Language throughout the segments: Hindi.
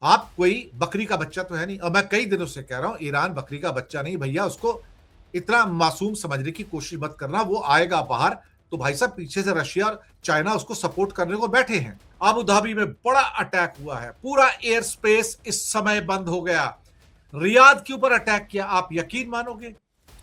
आप कोई बकरी का बच्चा तो है नहीं। और मैं कई दिनों से कह रहा हूं, ईरान बकरी का बच्चा नहीं भैया, उसको इतना मासूम समझने की कोशिश मत करना। वो आएगा बाहर तो भाई साहब पीछे से रशिया और चाइना उसको सपोर्ट करने को बैठे हैं। अबू धाबी में बड़ा अटैक हुआ है, पूरा एयर स्पेस इस समय बंद हो गया। रियाद के ऊपर अटैक किया, आप यकीन मानोगे?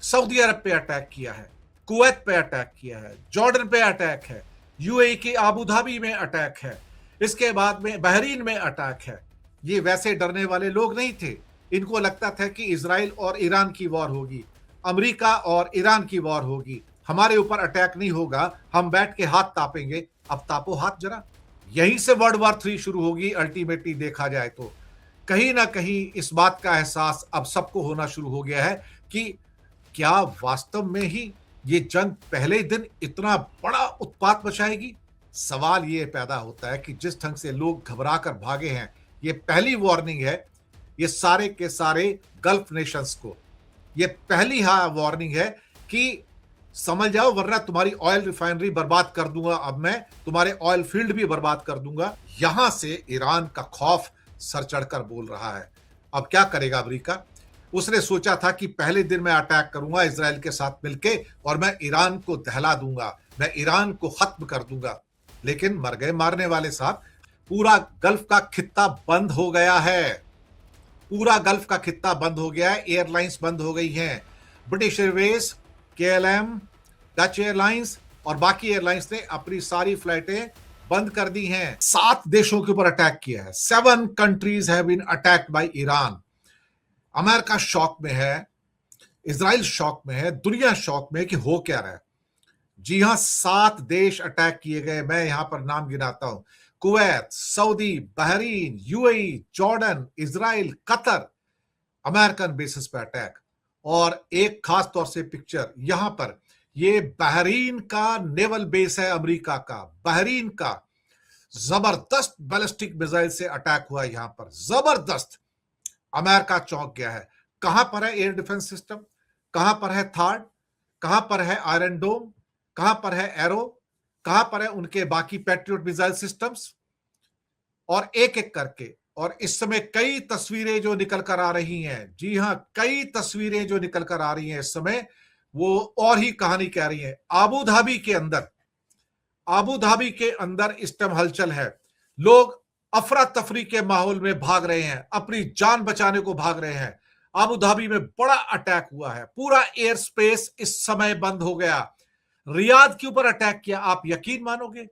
सऊदी अरब पे अटैक किया है, कुवैत पे अटैक किया है, जॉर्डन पे अटैक है, यूएई के अबू धाबी में अटैक है, इसके बाद में बहरीन में अटैक है। ये वैसे डरने वाले लोग नहीं थे। इनको लगता था कि इजराइल और ईरान की वॉर होगी, अमेरिका और ईरान की वॉर होगी, हमारे ऊपर अटैक नहीं होगा, हम बैठ के हाथ तापेंगे। अब तापो हाथ जरा। यहीं से वर्ल्ड वॉर 3 शुरू होगी अल्टीमेटली देखा जाए तो। कहीं ना कहीं इस बात का एहसास अब सबको होना शुरू हो गया है कि क्या वास्तव में ही ये जंग पहले दिन इतना बड़ा उत्पात मचाएगी। सवाल ये पैदा होता है कि जिस ढंग से लोग घबरा कर भागे हैं, ये पहली वार्निंग है ये सारे के सारे गल्फ नेशंस को। ये पहली वार्निंग है कि समझ जाओ, वरना तुम्हारी ऑयल रिफाइनरी बर्बाद कर दूंगा, अब मैं तुम्हारे ऑयल फील्ड भी बर्बाद कर दूंगा। यहां से ईरान का खौफ सर चढ़कर बोल रहा है। अब क्या करेगा अमेरिका? उसने सोचा था कि पहले दिन मैं अटैक करूंगा इसराइल के साथ मिलके और मैं ईरान को दहला दूंगा, मैं ईरान को खत्म कर दूंगा। लेकिन मर गए मारने वाले साहब। पूरा गल्फ का खित्ता बंद हो गया है, पूरा गल्फ का खित्ता बंद हो गया है। एयरलाइंस बंद हो गई हैं। British Airways, KLM, Dutch airlines और बाकी एयरलाइंस ने अपनी सारी फ्लाइटें बंद कर दी हैं। 7 देशों के ऊपर अटैक किया है। 7 countries have been attacked by Iran. America shock में है, इजराइल शॉक में है, दुनिया शॉक में है कि हो क्या रहा है। जी हां, 7 देश अटैक किए गए। मैं यहां पर नाम गिनाता हूं: Kuwait, Saudi, Bahrain, UAE, Jordan, Israel, Qatar. American basis पे अटैक। और एक खास तौर से पिक्चर यहां पर, ये बहरीन का नेवल बेस है अमेरिका का। बहरीन का जबरदस्त बैलिस्टिक मिसाइल से अटैक हुआ यहां पर, जबरदस्त। अमेरिका चौंक गया है। कहां पर है एयर डिफेंस सिस्टम, कहां पर है थार्ड, कहां पर है आयरन डोम, कहां पर है एरो, कहां पर है उनके बाकी पैट्रियोट मिसाइल सिस्टम्स। और एक एक करके, और इस समय कई तस्वीरें जो निकल कर आ रही हैं, जी हां, कई तस्वीरें जो निकल कर आ रही हैं इस समय, वो और ही कहानी कह रही हैं। आबू धाबी के अंदर, आबू धाबी के अंदर इस टाइम हलचल है। लोग अफरा तफरी के माहौल में भाग रहे हैं, अपनी जान बचाने को भाग रहे हैं। आबू धाबी में बड़ा अटैक हुआ है, पूरा एयर स्पेस इस समय बंद हो गया। रियाद के ऊपर अटैक किया, आप यकीन मानोगे?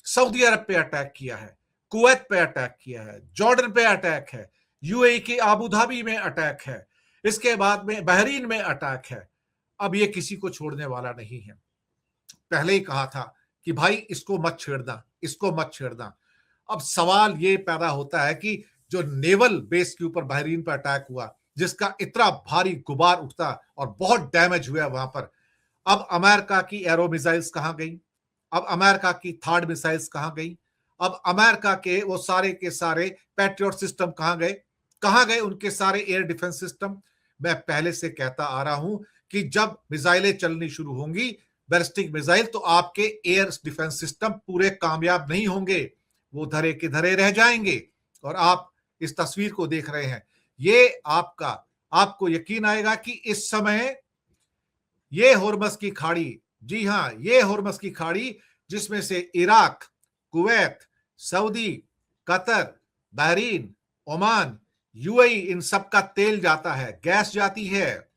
सऊदी अरब पे अटैक किया है, कुवैत पे अटैक किया है, जॉर्डन पे अटैक है, यूएई के आबू धाबी में अटैक है, इसके बाद में बहरीन में अटैक है। अब ये किसी को छोड़ने वाला नहीं है। पहले ही कहा था कि भाई इसको मत छेड़ना, इसको मत छेड़ना। अब सवाल ये पैदा होता है कि जो नेवल बेस के ऊपर बहरीन पर अटैक हुआ, जिसका इतना भारी गुबार उठता और बहुत डैमेज हुआ वहां पर, अब अमेरिका की एरो मिसाइल्स कहां गई? अब अमेरिका की थार्ड मिसाइल्स कहां गई? अब अमेरिका के वो सारे के सारे पैट्रियट सिस्टम कहां गए? कहां गए उनके सारे एयर डिफेंस सिस्टम? मैं पहले से कहता आ रहा हूं कि जब मिसाइलें चलनी शुरू होंगी, बैलिस्टिक मिसाइल, तो आपके एयर डिफेंस सिस्टम पूरे कामयाब नहीं होंगे, वो धरे के धरे रह जाएंगे। और आप इस तस्वीर को देख रहे हैं, ये आपको यकीन आएगा कि इस समय ये होर्मस की खाड़ी, जी हां, ये होर्मस की खाड़ी, जिसमें से Iraq, Kuwait, Saudi, Qatar, Bahrain, Oman, UAE, इन सब का तेल जाता है, गैस जाती है।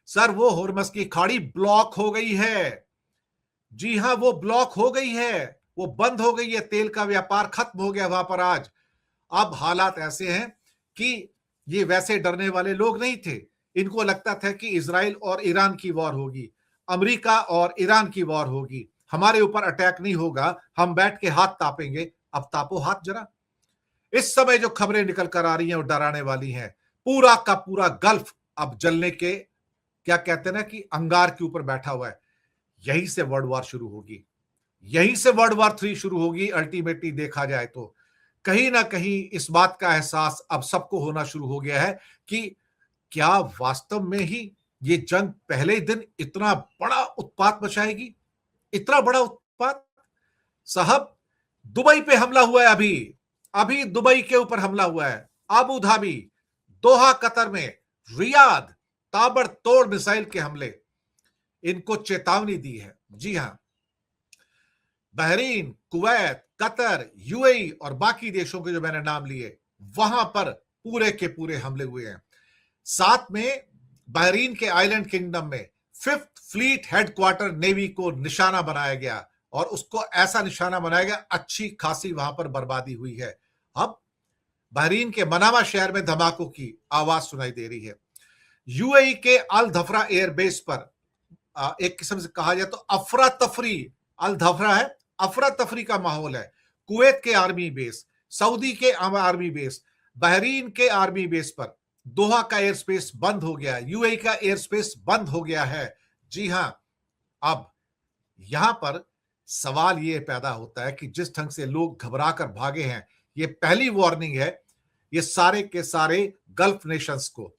सर, वो होर्मस की खाड़ी ब्लॉक हो गई है। जी हां, वो ब्लॉक हो गई है, वो बंद हो गई है। तेल का व्यापार खत्म हो गया वहां पर आज। अब हालात ऐसे हैं कि ये वैसे डरने वाले लोग नहीं थे। इनको लगता था कि इजराइल और ईरान की वॉर होगी, अमेरिका और ईरान की वॉर होगी, हमारे ऊपर अटैक नहीं होगा, हम बैठ के हाथ तापेंगे। अब तापो हाथ जरा। इस समय जो खबरें निकल कर आ रही हैं वो डराने वाली हैं। पूरा का पूरा गल्फ अब जलने के, क्या कहते हैं ना, कि अंगार के ऊपर बैठा हुआ है। यहीं से वर्ल्ड वॉर शुरू होगी, यहीं से वर्ल्ड वॉर 3 शुरू होगी अल्टीमेटली देखा जाए तो। कहीं ना कहीं इस बात का एहसास अब सबको होना शुरू हो गया है कि क्या वास्तव में ही ये जंग पहले दिन इतना बड़ा उत्पात मचाएगी, इतना बड़ा उत्पात। साहब, दुबई पे हमला हुआ है, अभी अभी दुबई के ऊपर हमला हुआ है। अबू धाबी, दोहा कतर में, रियाद, ताबड़तोड़ मिसाइल के हमले, इनको चेतावनी दी है। जी हां, बहरीन, कुवैत, कतर, यूएई और बाकी देशों के जो मैंने नाम लिए, वहां पर पूरे के पूरे हमले हुए हैं। साथ में बहरीन के आइलैंड किंगडम में 5th फ्लीट हेडक्वार्टर नेवी को निशाना बनाया गया और उसको ऐसा निशाना बनाया गया, अच्छी खासी वहां पर बर्बादी हुई है। अब बहरीन के मनामा शहर में धमाकों की आवाज सुनाई दे रही है। यूएई के अल धफरा एयरबेस पर एक किस्म से कहा जाए तो अफरा तफरी, अल धफरा है, अफरा तफरी का माहौल है। कुवैत के आर्मी बेस, सऊदी के आर्मी बेस, बहरीन के आर्मी बेस पर दोहा का एयर स्पेस बंद हो गया, यूएई का एयर स्पेस बंद हो गया है। जी हां, अब यहां पर सवाल यह पैदा होता है कि जिस ढंग से लोग घबरा कर भागे हैं, यह पहली वार्निंग है ये सारे के सारे गल्फ नेशंस को।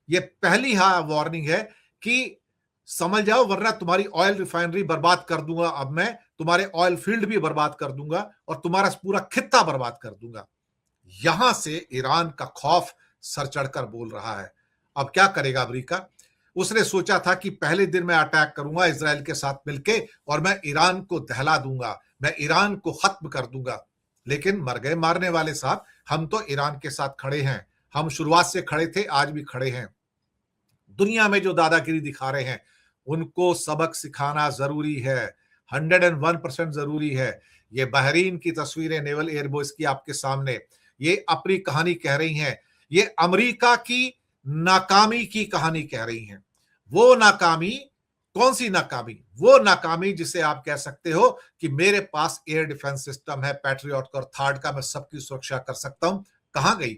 यह पहली वार्निंग है कि समझ जाओ वरना तुम्हारी ऑयल रिफाइनरी बर्बाद कर दूंगा, अब मैं तुम्हारे ऑयल फील्ड भी बर्बाद कर दूंगा और तुम्हारा पूरा खित्ता बर्बाद कर दूंगा। यहां से ईरान का खौफ सर चढ़कर बोल रहा है। अब क्या करेगा अमेरिका? उसने सोचा था कि पहले दिन मैं अटैक करूंगा इजराइल के साथ मिलके और मैं ईरान को दहला दूंगा, मैं ईरान को खत्म कर दूंगा। लेकिन मर गए मारने वाले साहब, हम तो ईरान के साथ खड़े हैं, हम शुरुआत से खड़े थे, आज भी खड़े हैं। दुनिया में जो दादागिरी दिखा रहे हैं उनको सबक सिखाना जरूरी है, 101% जरूरी है। ये बहरीन की तस्वीरें नेवल एयरबेस की आपके सामने, ये अपनी कहानी कह रही हैं, ये अमेरिका की नाकामी की कहानी कह रही हैं। वो नाकामी, कौन सी नाकामी? वो नाकामी जिसे आप कह सकते हो कि मेरे पास एयर डिफेंस सिस्टम है, पैट्रियट और थर्ड का, मैं सबकी सुरक्षा कर सकता हूं। कहां गई?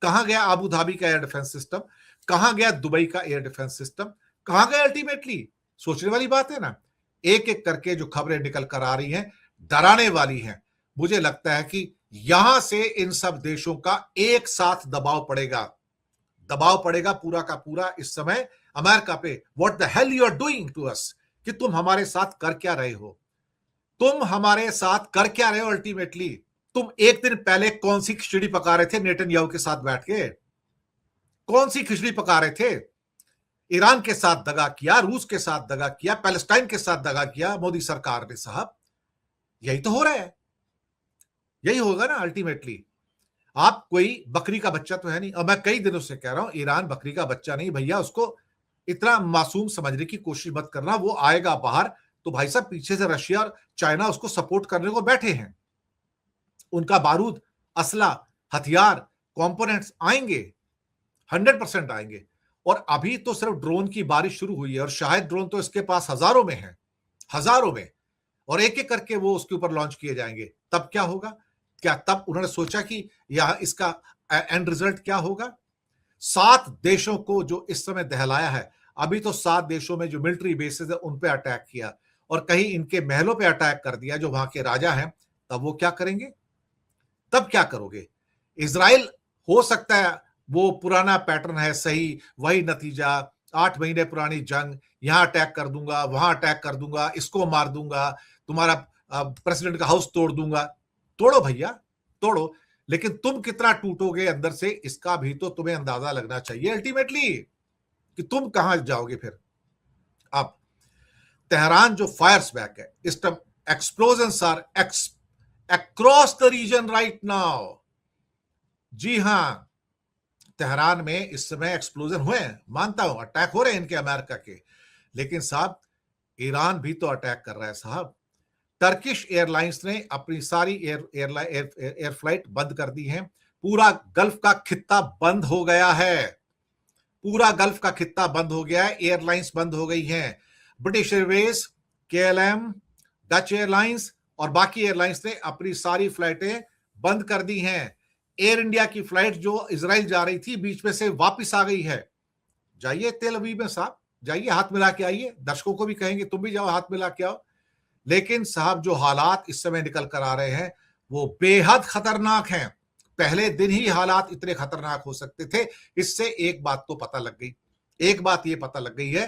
कहां गया अबू धाबी का एयर डिफेंस सिस्टम? कहां गया दुबई का एयर डिफेंस सिस्टम? कहां गया? अल्टीमेटली सोचने वाली बात है ना। एक एक करके जो खबरें निकल कर आ रही हैं डराने वाली हैं। मुझे लगता है कि यहां से इन सब देशों का एक साथ दबाव पड़ेगा पूरा का पूरा इस समय अमेरिका पे। What the hell you are doing to us, कि तुम हमारे साथ कर क्या रहे हो? तुम हमारे साथ कर क्या रहे हो? अल्टीमेटली तुम एक दिन पहले कौन सी खिचड़ी पका रहे थे नेतन्याहू के साथ बैठ के? कौन सी खिचड़ी पका रहे थे? ईरान के साथ दगा किया, रूस के साथ दगा किया, पैलेस्टाइन के साथ दगा किया मोदी सरकार ने। साहब यही तो हो रहा है, यही होगा ना अल्टीमेटली। आप कोई बकरी का बच्चा तो है नहीं, और मैं कई दिनों से कह रहा हूं ईरान बकरी का बच्चा नहीं भैया, उसको इतना मासूम समझने की कोशिश मत करना। वो आएगा बाहर तो भाई साहब पीछे से रशिया और चाइना उसको सपोर्ट करने को बैठे हैं। उनका बारूद, असला, हथियार, कंपोनेंट्स आएंगे, 100% आएंगे। और अभी तो सिर्फ ड्रोन की बारिश शुरू हुई है और शायद ड्रोन तो इसके पास हजारों में है, हजारों में, और एक एक करके वो उसके ऊपर लॉन्च किए जाएंगे। तब क्या होगा? क्या तब उन्होंने सोचा कि यह इसका एंड रिजल्ट क्या होगा? 7 देशों को जो इस समय दहलाया है, अभी तो 7 देशों में जो मिलिट्री बेसेस है उन पे अटैक किया और कहीं इनके महलों पे अटैक कर दिया जो वहां के राजा हैं। तब वो क्या करेंगे? तब क्या करोगे? इजराइल हो सकता है वो पुराना पैटर्न है, सही वही नतीजा, 8 महीने पुरानी जंग, यहां अटैक कर दूंगा, वहां अटैक कर दूंगा, इसको मार दूंगा, तुम्हारा प्रेसिडेंट का हाउस तोड़ दूंगा। तोड़ो भैया, तोड़ो, लेकिन तुम कितना टूटोगे अंदर से इसका भी तो तुम्हें अंदाजा लगना चाहिए अल्टीमेटली, कि तुम कहां जाओगे फिर। अब तेहरान जो फायर्स बैक है इस time, explosions are across the region right now. जी हां, तेहरान में इस समय एक्सप्लोजन हुए हैं, मानता हूं अटैक हो रहे हैं इनके अमेरिका के, लेकिन साहब ईरान भी तो अटैक कर रहा है साहब। टर्किश एयरलाइंस ने अपनी सारी एयर फ्लाइट बंद कर दी है। पूरा गल्फ का खित्ता बंद हो गया है, पूरा गल्फ का खित्ता बंद हो गया है, एयरलाइंस बंद हो गई हैं। British Airways, KLM, Dutch airlines और बाकी एयरलाइंस ने अपनी सारी फ्लाइटें बंद कर दी हैं। एयर इंडिया की फ्लाइट जो इजराइल जा रही थी बीच में से वापस आ गई है। जाइए तेल अवीव में साहब, जाइए हाथ मिला के आइए, दर्शकों को भी कहेंगे तुम भी जाओ हाथ मिला के आओ। लेकिन साहब जो हालात इस समय निकल कर आ रहे हैं वो बेहद खतरनाक हैं। पहले दिन ही हालात इतने खतरनाक हो सकते थे। इससे एक बात तो पता लग गई, एक बात ये पता लग गई है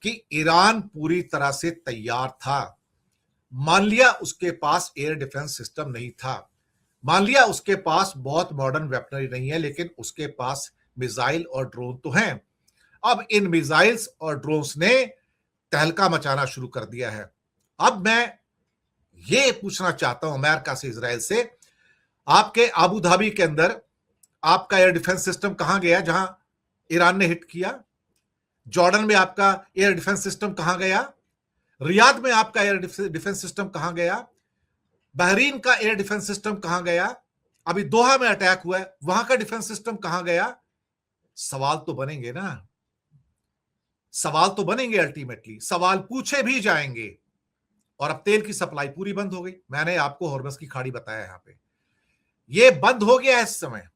कि ईरान पूरी तरह से तैयार था। मान लिया उसके पास एयर डिफेंस सिस्टम नहीं था, मान लिया उसके पास बहुत मॉडर्न वेपनरी नहीं है, लेकिन उसके पास मिसाइल और ड्रोन तो हैं। अब इन मिसाइल्स और ड्रोन्स ने तहलका मचाना शुरू कर दिया है। अब मैं ये पूछना चाहता हूं अमेरिका से, इजराइल से, आपके आबू धाबी के अंदर आपका एयर डिफेंस सिस्टम कहां गया जहां ईरान ने हिट किया? जॉर्डन में आपका एयर डिफेंस सिस्टम कहां गया? रियाद में आपका एयर डिफेंस सिस्टम कहां गया? बहरीन का एयर डिफेंस सिस्टम कहां गया? अभी दोहा में अटैक हुआ है, वहां का डिफेंस सिस्टम कहां गया? सवाल तो बनेंगे ना, सवाल तो बनेंगे, अल्टीमेटली सवाल पूछे भी जाएंगे। और अब तेल की सप्लाई पूरी बंद हो गई। मैंने आपको हॉर्मस की खाड़ी बताया, यहां पे ये बंद हो गया है इस समय।